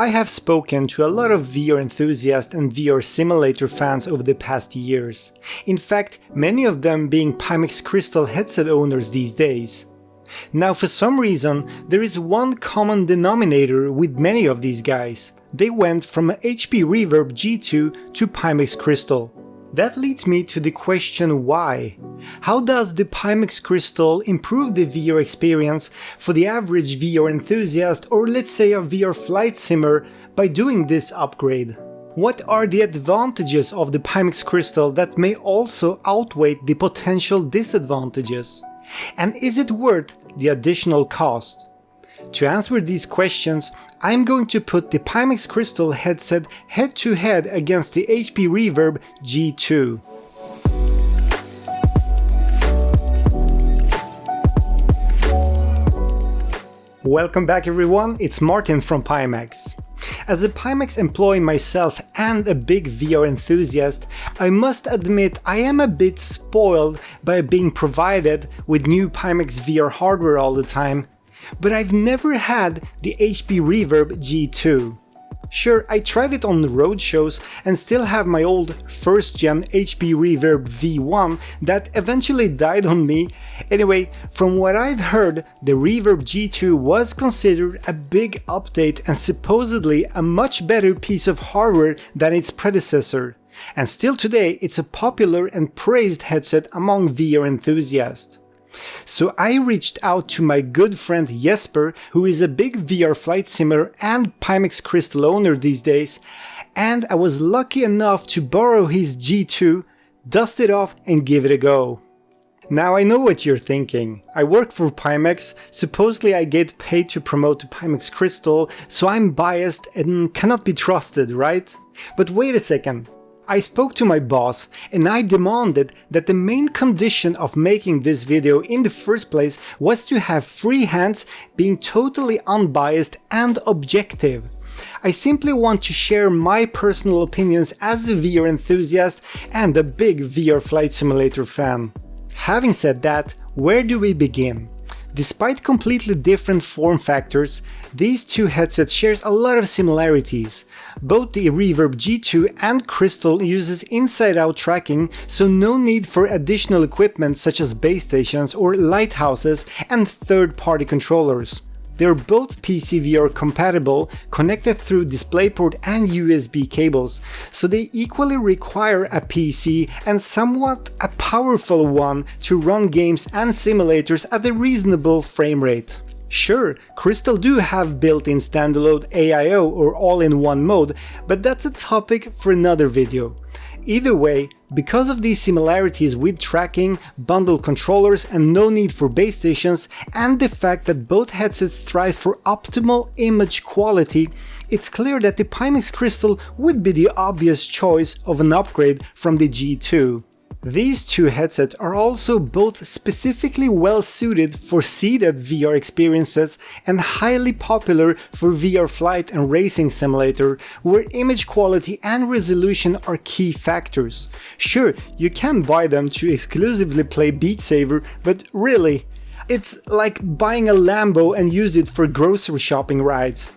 I have spoken to a lot of VR enthusiasts and VR simulator fans over the past years. In fact, many of them being Pimax Crystal headset owners these days. Now, for some reason, there is one common denominator with many of these guys. They went from a HP Reverb G2 to Pimax Crystal. That leads me to the question why. How does the Pimax Crystal improve the VR experience for the average VR enthusiast, or let's say a VR flight simmer, by doing this upgrade? What are the advantages of the Pimax Crystal that may also outweigh the potential disadvantages? And is it worth the additional cost? To answer these questions, I'm going to put the Pimax Crystal headset head to head against the HP Reverb G2. Welcome back everyone, it's Martin from Pimax. As a Pimax employee myself and a big VR enthusiast, I must admit I am a bit spoiled by being provided with new Pimax VR hardware all the time, but I've never had the HP Reverb G2. Sure, I tried it on road shows and still have my old first gen HP Reverb V1 that eventually died on me. Anyway, from what I've heard, the Reverb G2 was considered a big update and supposedly a much better piece of hardware than its predecessor. And still today, it's a popular and praised headset among VR enthusiasts. So I reached out to my good friend Jesper, who is a big VR flight simmer and Pimax Crystal owner these days, and I was lucky enough to borrow his G2, dust it off and give it a go. Now I know what you're thinking. I work for Pimax, supposedly I get paid to promote the Pimax Crystal, so I'm biased and cannot be trusted, right? But wait a second. I spoke to my boss and I demanded that the main condition of making this video in the first place was to have free hands, being totally unbiased and objective. I simply want to share my personal opinions as a VR enthusiast and a big VR flight simulator fan. Having said that, where do we begin? Despite completely different form factors, these two headsets share a lot of similarities. Both the Reverb G2 and Crystal uses inside-out tracking, so no need for additional equipment such as base stations or lighthouses and third-party controllers. They're both PCVR compatible, connected through DisplayPort and USB cables, so they equally require a PC and somewhat a powerful one to run games and simulators at a reasonable frame rate. Sure, Crystal do have built-in standalone AIO or all-in-one mode, but that's a topic for another video. Either way, because of these similarities with tracking, bundled controllers and no need for base stations, and the fact that both headsets strive for optimal image quality, it's clear that the Pimax Crystal would be the obvious choice of an upgrade from the G2. These two headsets are also both specifically well suited for seated VR experiences and highly popular for VR flight and racing simulator, where image quality and resolution are key factors. Sure, you can buy them to exclusively play Beat Saber, but really, it's like buying a Lambo and use it for grocery shopping rides.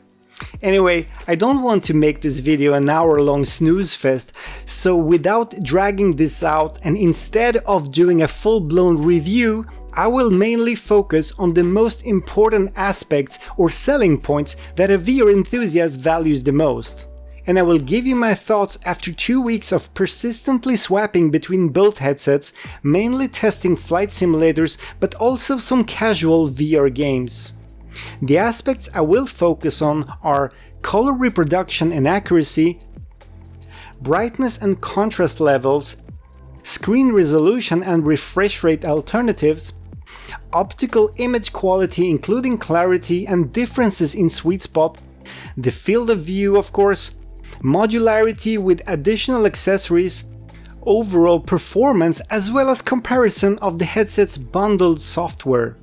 Anyway, I don't want to make this video an hour-long snooze fest, so without dragging this out and instead of doing a full-blown review, I will mainly focus on the most important aspects or selling points that a VR enthusiast values the most. And I will give you my thoughts after 2 weeks of persistently swapping between both headsets, mainly testing flight simulators but also some casual VR games. The aspects I will focus on are color reproduction and accuracy, brightness and contrast levels, screen resolution and refresh rate alternatives, optical image quality including clarity and differences in sweet spot, the field of view of course, modularity with additional accessories, overall performance as well as comparison of the headset's bundled software.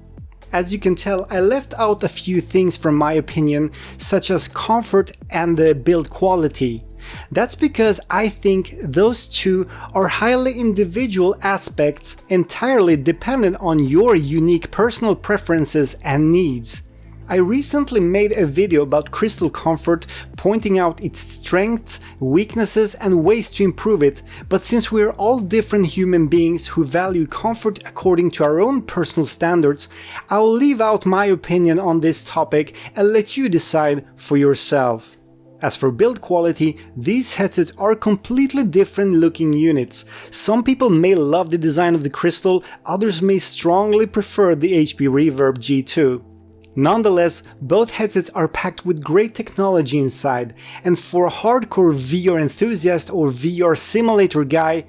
As you can tell, I left out a few things from my opinion, such as comfort and the build quality. That's because I think those two are highly individual aspects entirely dependent on your unique personal preferences and needs. I recently made a video about crystal comfort, pointing out its strengths, weaknesses and ways to improve it, but since we're all different human beings who value comfort according to our own personal standards, I'll leave out my opinion on this topic and let you decide for yourself. As for build quality, these headsets are completely different looking units. Some people may love the design of the Crystal, others may strongly prefer the HP Reverb G2. Nonetheless, both headsets are packed with great technology inside, and for a hardcore VR enthusiast or VR simulator guy,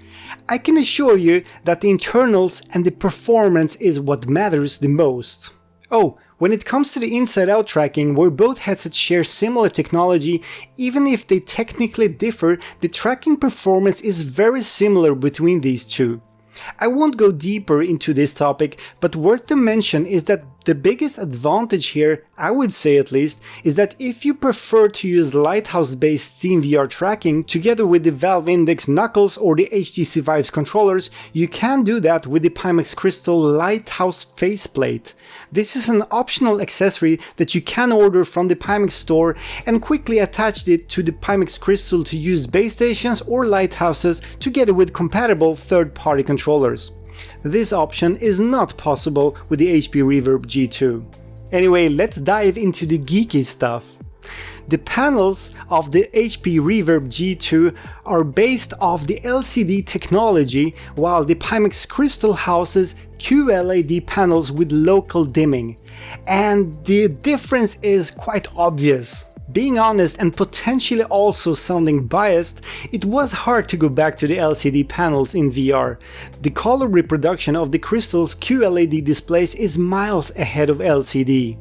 I can assure you that the internals and the performance is what matters the most. Oh, when it comes to the inside-out tracking, where both headsets share similar technology, even if they technically differ, the tracking performance is very similar between these two. I won't go deeper into this topic, but worth to mention is that the biggest advantage here, I would say at least, is that if you prefer to use Lighthouse-based SteamVR tracking together with the Valve Index Knuckles or the HTC Vive's controllers, you can do that with the Pimax Crystal Lighthouse faceplate. This is an optional accessory that you can order from the Pimax store and quickly attach it to the Pimax Crystal to use base stations or lighthouses together with compatible third-party controllers. This option is not possible with the HP Reverb G2. Anyway, let's dive into the geeky stuff. The panels of the HP Reverb G2 are based off the LCD technology, while the Pimax Crystal houses QLED panels with local dimming. And the difference is quite obvious. Being honest and potentially also sounding biased, it was hard to go back to the LCD panels in VR. The color reproduction of the Crystal's QLED displays is miles ahead of LCD.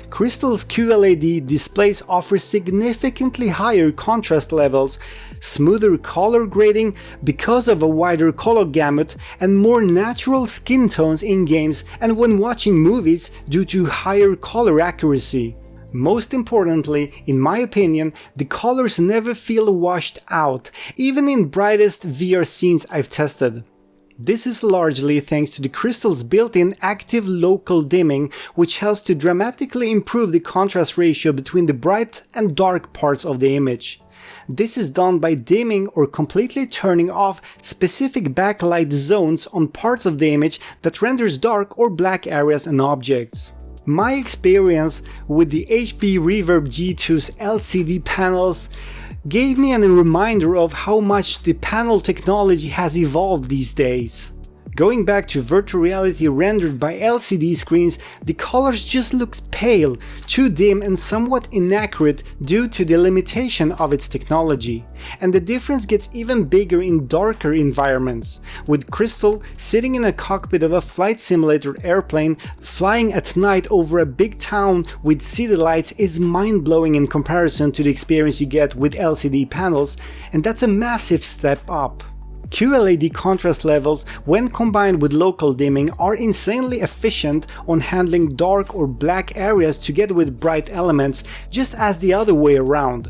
Crystal's QLED displays offer significantly higher contrast levels, smoother color grading because of a wider color gamut, and more natural skin tones in games and when watching movies due to higher color accuracy. Most importantly, in my opinion, the colors never feel washed out, even in brightest VR scenes I've tested. This is largely thanks to the Crystal's built-in active local dimming, which helps to dramatically improve the contrast ratio between the bright and dark parts of the image. This is done by dimming or completely turning off specific backlight zones on parts of the image that renders dark or black areas and objects. My experience with the HP Reverb G2's LCD panels gave me a reminder of how much the panel technology has evolved these days. Going back to virtual reality rendered by LCD screens, the colors just looks pale, too dim and somewhat inaccurate due to the limitation of its technology. And the difference gets even bigger in darker environments, with Crystal sitting in a cockpit of a flight simulator airplane, flying at night over a big town with city lights is mind-blowing in comparison to the experience you get with LCD panels, and that's a massive step up. QLED contrast levels, when combined with local dimming, are insanely efficient on handling dark or black areas together with bright elements, just as the other way around.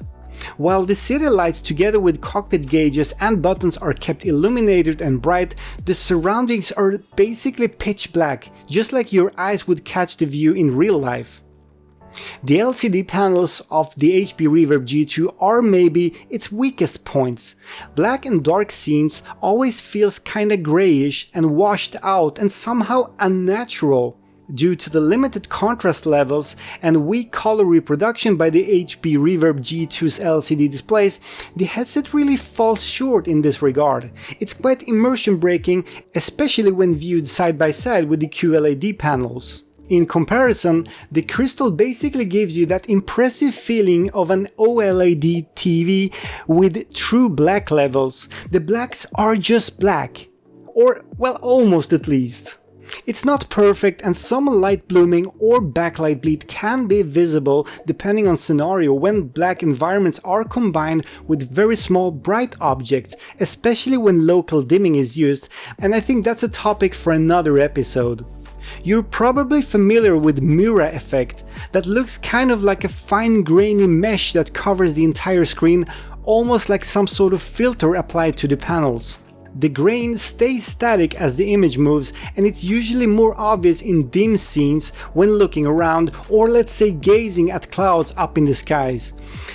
While the city lights together with cockpit gauges and buttons are kept illuminated and bright, the surroundings are basically pitch black, just like your eyes would catch the view in real life. The LCD panels of the HP Reverb G2 are maybe its weakest points. Black and dark scenes always feels kinda grayish and washed out and somehow unnatural. Due to the limited contrast levels and weak color reproduction by the HP Reverb G2's LCD displays, the headset really falls short in this regard. It's quite immersion breaking, especially when viewed side by side with the QLED panels. In comparison, the Crystal basically gives you that impressive feeling of an OLED TV with true black levels. The blacks are just black. Or, well, almost at least. It's not perfect and some light blooming or backlight bleed can be visible depending on scenario when black environments are combined with very small bright objects, especially when local dimming is used, and I think that's a topic for another episode. You're probably familiar with Mura effect, that looks kind of like a fine grainy mesh that covers the entire screen, almost like some sort of filter applied to the panels. The grain stays static as the image moves, and it's usually more obvious in dim scenes when looking around, or let's say gazing at clouds up in the skies.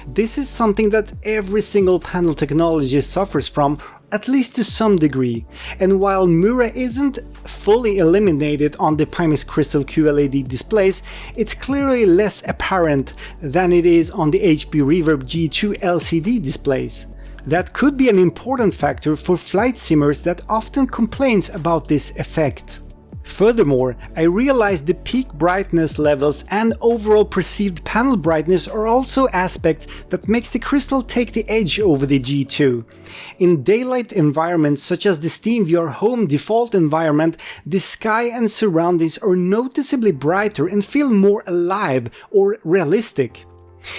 This is something that every single panel technology suffers from, at least to some degree, and while Mura isn't fully eliminated on the Pimax Crystal QLED displays, it's clearly less apparent than it is on the HP Reverb G2 LCD displays. That could be an important factor for flight simmers that often complains about this effect. Furthermore, I realized the peak brightness levels and overall perceived panel brightness are also aspects that makes the Crystal take the edge over the G2. In daylight environments such as the SteamVR home default environment, the sky and surroundings are noticeably brighter and feel more alive or realistic.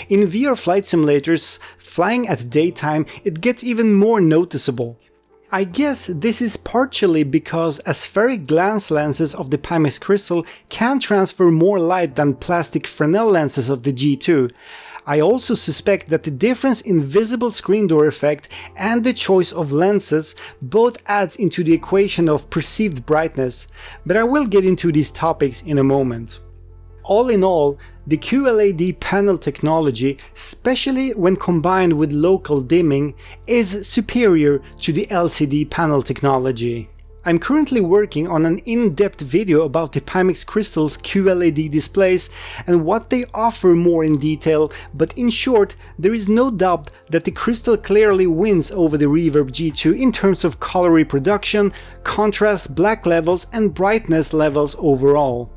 In VR flight simulators, flying at daytime, it gets even more noticeable. I guess this is partially because aspheric glass lenses of the Pimax Crystal can transfer more light than plastic Fresnel lenses of the G2. I also suspect that the difference in visible screen door effect and the choice of lenses both adds into the equation of perceived brightness, but I will get into these topics in a moment. All in all, the QLED panel technology, especially when combined with local dimming, is superior to the LCD panel technology. I'm currently working on an in-depth video about the Pimax Crystal's QLED displays and what they offer more in detail, but in short, there is no doubt that the Crystal clearly wins over the Reverb G2 in terms of color reproduction, contrast, black levels and brightness levels overall.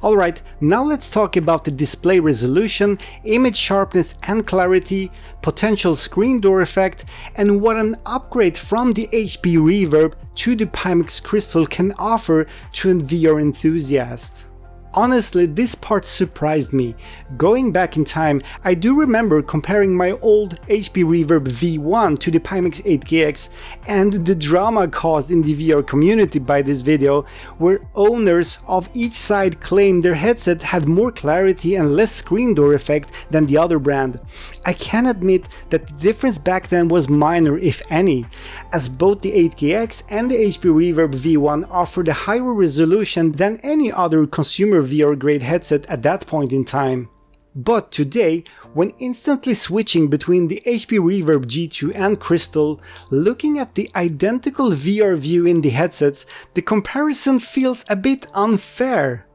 Alright, now let's talk about the display resolution, image sharpness and clarity, potential screen door effect, and what an upgrade from the HP Reverb to the Pimax Crystal can offer to a VR enthusiast. Honestly, this part surprised me. Going back in time, I do remember comparing my old HP Reverb V1 to the Pimax 8KX and the drama caused in the VR community by this video, where owners of each side claimed their headset had more clarity and less screen door effect than the other brand. I can admit that the difference back then was minor, if any, as both the 8KX and the HP Reverb V1 offered a higher resolution than any other consumer VR grade headset at that point in time. But today, when instantly switching between the HP Reverb G2 and Crystal, looking at the identical VR view in the headsets, the comparison feels a bit unfair.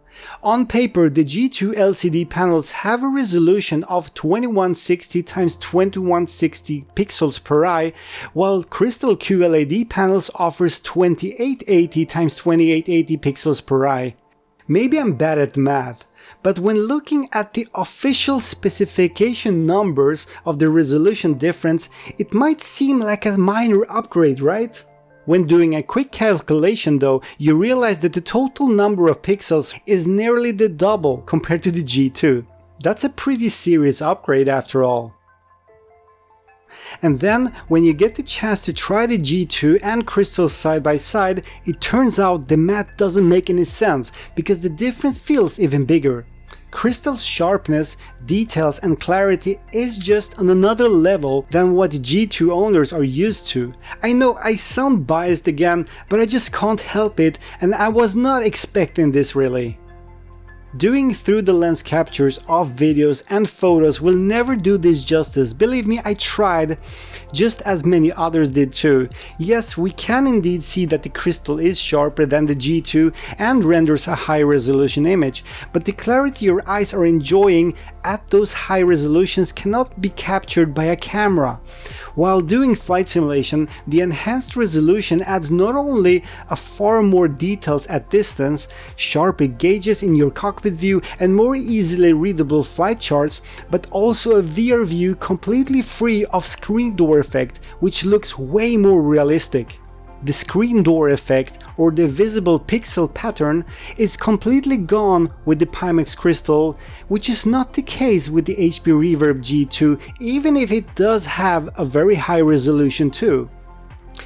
On paper, the G2 LCD panels have a resolution of 2160 x 2160 pixels per eye, while Crystal QLED panels offers 2880 x 2880 pixels per eye. Maybe I'm bad at math, but when looking at the official specification numbers of the resolution difference, it might seem like a minor upgrade, right? When doing a quick calculation though, you realize that the total number of pixels is nearly the double compared to the G2. That's a pretty serious upgrade after all. And then, when you get the chance to try the G2 and Crystal side by side, it turns out the math doesn't make any sense, because the difference feels even bigger. Crystal's sharpness, details and clarity is just on another level than what G2 owners are used to. I know I sound biased again, but I just can't help it, and I was not expecting this really. Doing through the lens captures of videos and photos will never do this justice. Believe me, I tried, just as many others did too. Yes, we can indeed see that the Crystal is sharper than the G2 and renders a high resolution image, but the clarity your eyes are enjoying at those high resolutions cannot be captured by a camera. While doing flight simulation, the enhanced resolution adds not only a far more details at distance, sharper gauges in your cockpit view and more easily readable flight charts, but also a VR view completely free of screen door effect, which looks way more realistic. The screen door effect, or the visible pixel pattern, is completely gone with the Pimax Crystal, which is not the case with the HP Reverb G2, even if it does have a very high resolution too.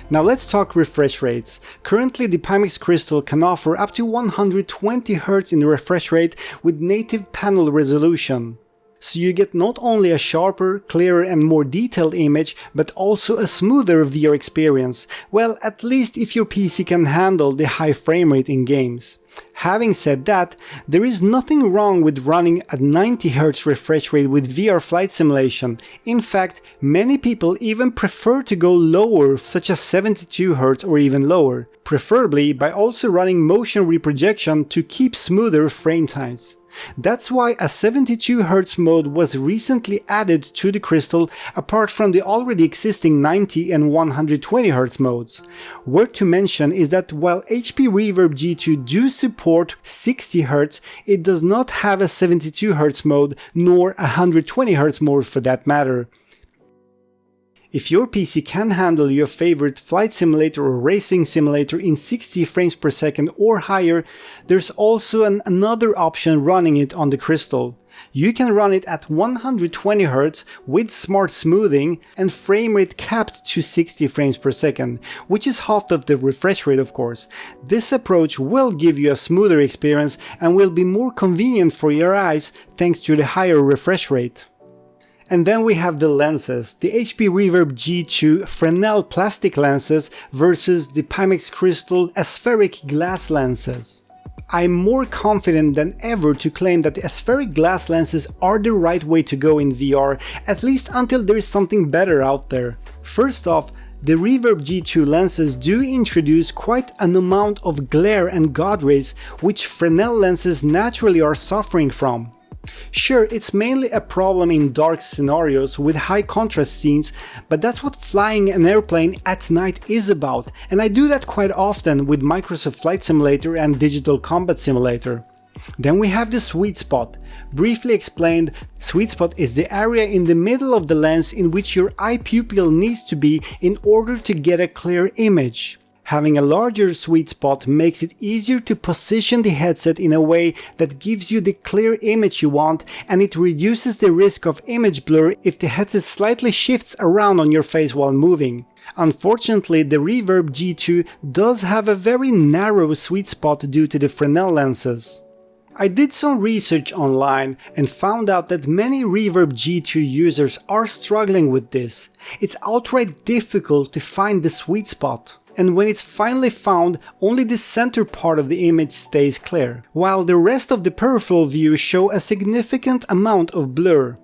Now let's talk refresh rates. Currently the Pimax Crystal can offer up to 120 Hz in refresh rate with native panel resolution. so you get not only a sharper, clearer and more detailed image, but also a smoother VR experience. Well, at least if your PC can handle the high frame rate in games. Having said that, there is nothing wrong with running at 90Hz refresh rate with VR flight simulation. In fact, many people even prefer to go lower, such as 72Hz or even lower, preferably by also running motion reprojection to keep smoother frame times. That's why a 72Hz mode was recently added to the Crystal, apart from the already existing 90 and 120Hz modes. Worth to mention is that while HP Reverb G2 do support 60Hz, it does not have a 72Hz mode nor a 120Hz mode for that matter. If your PC can handle your favorite flight simulator or racing simulator in 60 frames per second or higher, there's also another option running it on the Crystal. You can run it at 120Hz with smart smoothing and frame rate capped to 60 frames per second, which is half of the refresh rate of course. This approach will give you a smoother experience and will be more convenient for your eyes thanks to the higher refresh rate. And then we have the lenses, the HP Reverb G2 Fresnel plastic lenses versus the Pimax Crystal Aspheric glass lenses. I'm more confident than ever to claim that the Aspheric glass lenses are the right way to go in VR, at least until there is something better out there. First off, the Reverb G2 lenses do introduce quite an amount of glare and God rays, which Fresnel lenses naturally are suffering from. Sure, it's mainly a problem in dark scenarios with high contrast scenes, but that's what flying an airplane at night is about, and I do that quite often with Microsoft Flight Simulator and Digital Combat Simulator. Then we have the sweet spot. Briefly explained, sweet spot is the area in the middle of the lens in which your eye pupil needs to be in order to get a clear image. Having a larger sweet spot makes it easier to position the headset in a way that gives you the clear image you want, and it reduces the risk of image blur if the headset slightly shifts around on your face while moving. Unfortunately, the Reverb G2 does have a very narrow sweet spot due to the Fresnel lenses. I did some research online and found out that many Reverb G2 users are struggling with this. It's outright difficult to find the sweet spot. And when it's finally found, only the center part of the image stays clear, while the rest of the peripheral view show a significant amount of blur.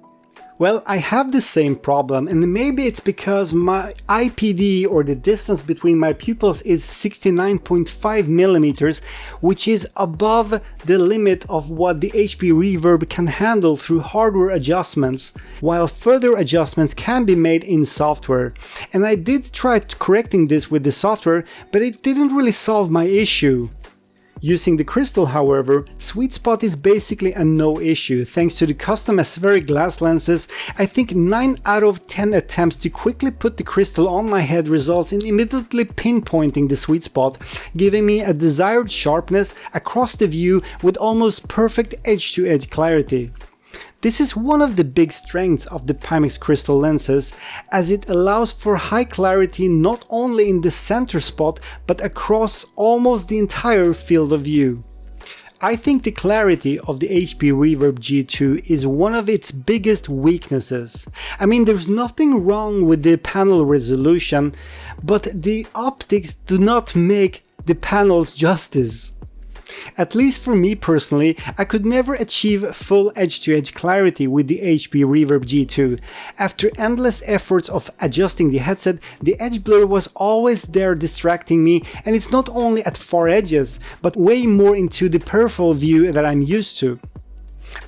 Well, I have the same problem, and maybe it's because my IPD, or the distance between my pupils, is 69.5mm, which is above the limit of what the HP Reverb can handle through hardware adjustments, while further adjustments can be made in software. And I did try correcting this with the software, but it didn't really solve my issue. Using the Crystal, however, sweet spot is basically a no issue. Thanks to the custom Aspheric glass lenses, I think 9 out of 10 attempts to quickly put the Crystal on my head results in immediately pinpointing the sweet spot, giving me a desired sharpness across the view with almost perfect edge-to-edge clarity. This is one of the big strengths of the Pimax Crystal lenses, as it allows for high clarity not only in the center spot but across almost the entire field of view. I think the clarity of the HP Reverb G2 is one of its biggest weaknesses. I mean, there's nothing wrong with the panel resolution, but the optics do not make the panels justice. At least for me personally, I could never achieve full edge-to-edge clarity with the HP Reverb G2. After endless efforts of adjusting the headset, the edge blur was always there distracting me, and it's not only at far edges, but way more into the peripheral view that I'm used to.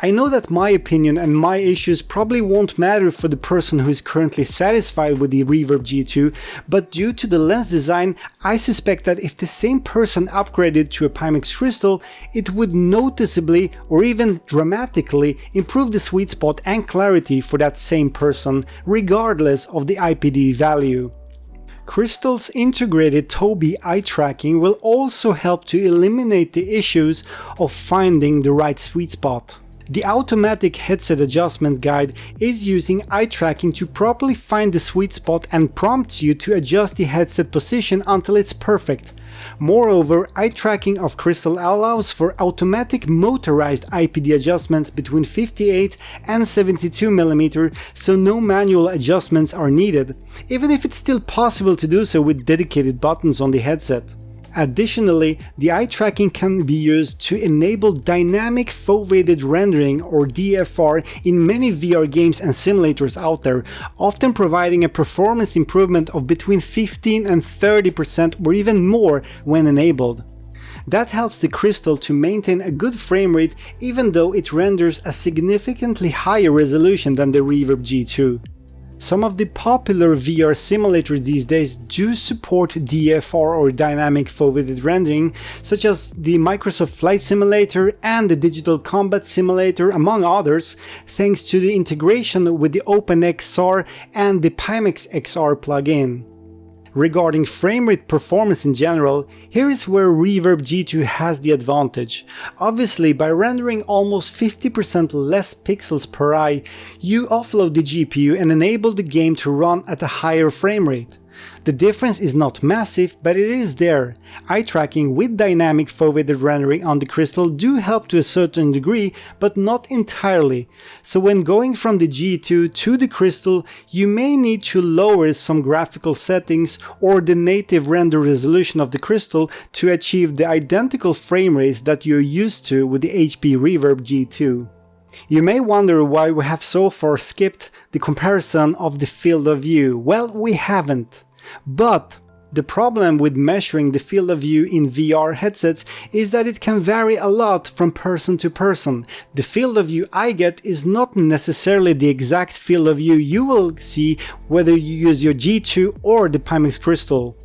I know that my opinion and my issues probably won't matter for the person who is currently satisfied with the Reverb G2, but due to the lens design, I suspect that if the same person upgraded to a Pimax Crystal, it would noticeably or even dramatically improve the sweet spot and clarity for that same person, regardless of the IPD value. Crystal's integrated Tobii eye tracking will also help to eliminate the issues of finding the right sweet spot. The automatic headset adjustment guide is using eye tracking to properly find the sweet spot and prompts you to adjust the headset position until it's perfect. Moreover, eye tracking of Crystal allows for automatic motorized IPD adjustments between 58 and 72mm, so no manual adjustments are needed, even if it's still possible to do so with dedicated buttons on the headset. Additionally, the eye tracking can be used to enable dynamic foveated rendering or DFR in many VR games and simulators out there, often providing a performance improvement of between 15 and 30% or even more when enabled. That helps the Crystal to maintain a good frame rate even though it renders a significantly higher resolution than the Reverb G2. Some of the popular VR simulators these days do support DFR or dynamic foveated rendering, such as the Microsoft Flight Simulator and the Digital Combat Simulator, among others, thanks to the integration with the OpenXR and the Pimax XR plugin. Regarding framerate performance in general, here is where Reverb G2 has the advantage. Obviously, by rendering almost 50% less pixels per eye, you offload the GPU and enable the game to run at a higher frame rate. The difference is not massive, but it is there. Eye tracking with dynamic foveated rendering on the Crystal do help to a certain degree, but not entirely. So when going from the G2 to the Crystal, you may need to lower some graphical settings or the native render resolution of the Crystal to achieve the identical frame rates that you're used to with the HP Reverb G2. You may wonder why we have so far skipped the comparison of the field of view. Well, we haven't. But the problem with measuring the field of view in VR headsets is that it can vary a lot from person to person. The field of view I get is not necessarily the exact field of view you will see whether you use your G2 or the Pimax Crystal.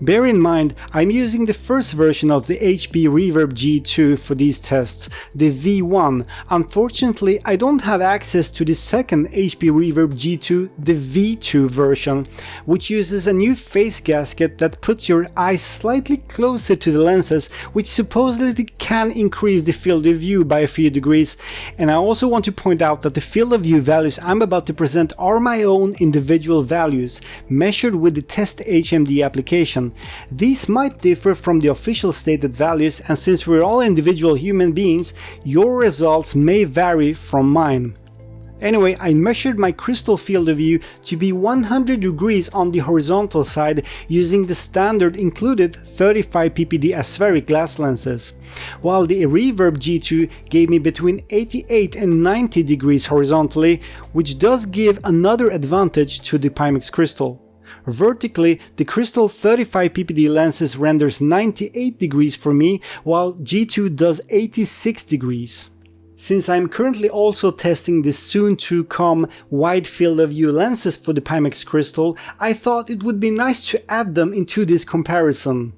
Bear in mind, I'm using the first version of the HP Reverb G2 for these tests, the V1. Unfortunately, I don't have access to the second HP Reverb G2, the V2 version, which uses a new face gasket that puts your eyes slightly closer to the lenses, which supposedly can increase the field of view by a few degrees. And I also want to point out that the field of view values I'm about to present are my own individual values, measured with the Test HMD application. These might differ from the official stated values, and since we're all individual human beings, your results may vary from mine. Anyway, I measured my Crystal field of view to be 100 degrees on the horizontal side using the standard included 35 ppd Aspheric glass lenses, while the Reverb G2 gave me between 88 and 90 degrees horizontally, which does give another advantage to the Pimax Crystal. Vertically, the Crystal 35 ppd lenses renders 98 degrees for me, while G2 does 86 degrees. Since I'm currently also testing the soon-to-come wide field of view lenses for the Pimax Crystal, I thought it would be nice to add them into this comparison.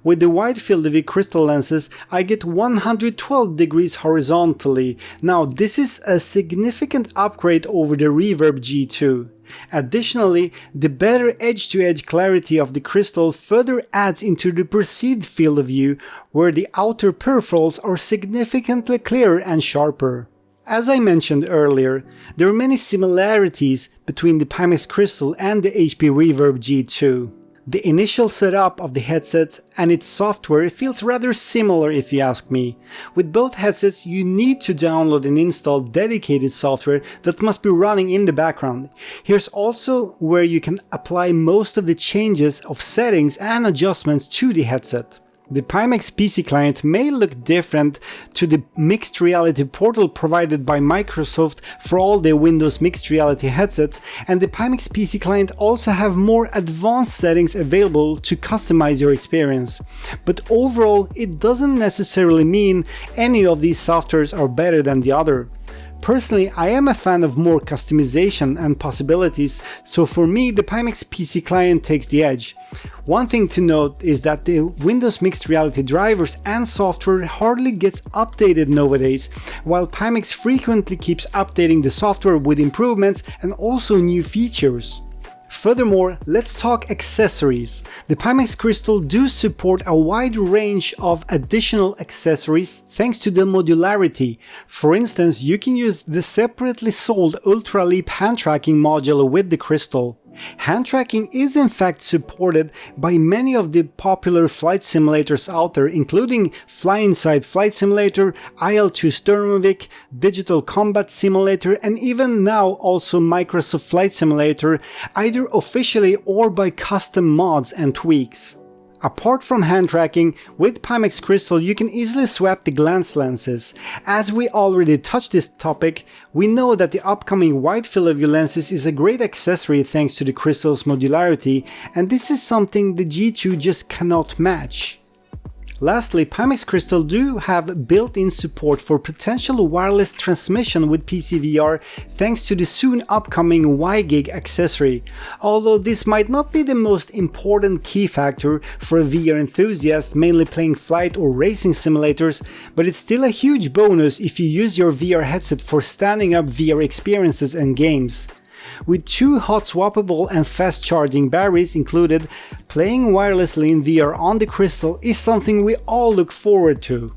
With the wide field of view crystal lenses, I get 112 degrees horizontally. Now, this is a significant upgrade over the Reverb G2. Additionally, the better edge-to-edge clarity of the Crystal further adds into the perceived field of view, where the outer peripherals are significantly clearer and sharper. As I mentioned earlier, there are many similarities between the Pimax Crystal and the HP Reverb G2. The initial setup of the headsets and its software feels rather similar if you ask me. With both headsets you need to download and install dedicated software that must be running in the background. Here's also where you can apply most of the changes of settings and adjustments to the headset. The Pimax PC client may look different to the mixed reality portal provided by Microsoft for all their Windows mixed reality headsets, and the Pimax PC client also have more advanced settings available to customize your experience. But overall, it doesn't necessarily mean any of these softwares are better than the other. Personally, I am a fan of more customization and possibilities, so for me the Pimax PC client takes the edge. One thing to note is that the Windows mixed reality drivers and software hardly gets updated nowadays, while Pimax frequently keeps updating the software with improvements and also new features. Furthermore, let's talk accessories. The Pimax Crystal do support a wide range of additional accessories thanks to the modularity. For instance, you can use the separately sold Ultra Leap hand tracking module with the Crystal. Hand tracking is in fact supported by many of the popular flight simulators out there, including Fly Inside Flight Simulator, IL-2 Sturmovik, Digital Combat Simulator, and even now also Microsoft Flight Simulator, either officially or by custom mods and tweaks. Apart from hand tracking, with Pimax Crystal you can easily swap the glance lenses. As we already touched this topic, we know that the upcoming wide field of view lenses is a great accessory thanks to the Crystal's modularity, and this is something the G2 just cannot match. Lastly, Pimax Crystal do have built-in support for potential wireless transmission with PCVR thanks to the soon upcoming WiGig accessory, although this might not be the most important key factor for a VR enthusiast mainly playing flight or racing simulators, but it's still a huge bonus if you use your VR headset for standing up VR experiences and games. With 2 hot swappable and fast charging batteries included, playing wirelessly in VR on the Crystal is something we all look forward to.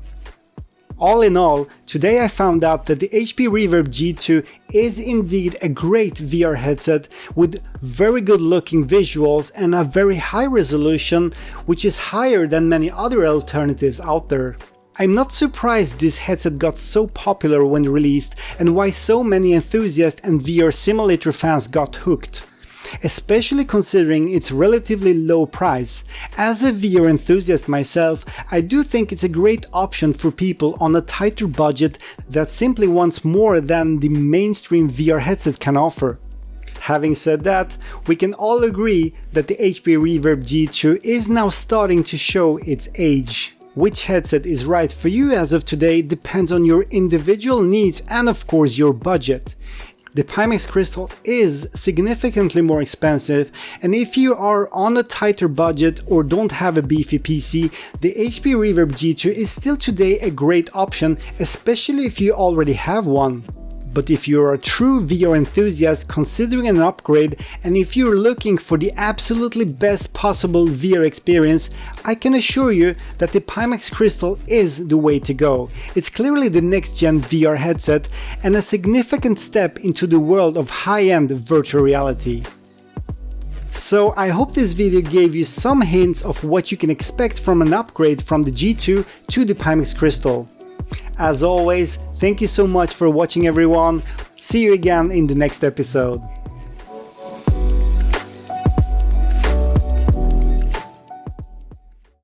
All in all, today I found out that the HP Reverb G2 is indeed a great VR headset with very good looking visuals and a very high resolution, which is higher than many other alternatives out there. I'm not surprised this headset got so popular when released and why so many enthusiasts and VR simulator fans got hooked. Especially considering its relatively low price. As a VR enthusiast myself, I do think it's a great option for people on a tighter budget that simply wants more than the mainstream VR headset can offer. Having said that, we can all agree that the HP Reverb G2 is now starting to show its age. Which headset is right for you as of today depends on your individual needs and of course your budget. The Pimax Crystal is significantly more expensive, and if you are on a tighter budget or don't have a beefy PC, the HP Reverb G2 is still today a great option, especially if you already have one. But if you're a true VR enthusiast considering an upgrade, and if you're looking for the absolutely best possible VR experience, I can assure you that the Pimax Crystal is the way to go. It's clearly the next gen VR headset and a significant step into the world of high-end virtual reality. So I hope this video gave you some hints of what you can expect from an upgrade from the G2 to the Pimax Crystal. As always, thank you so much for watching everyone. See you again in the next episode.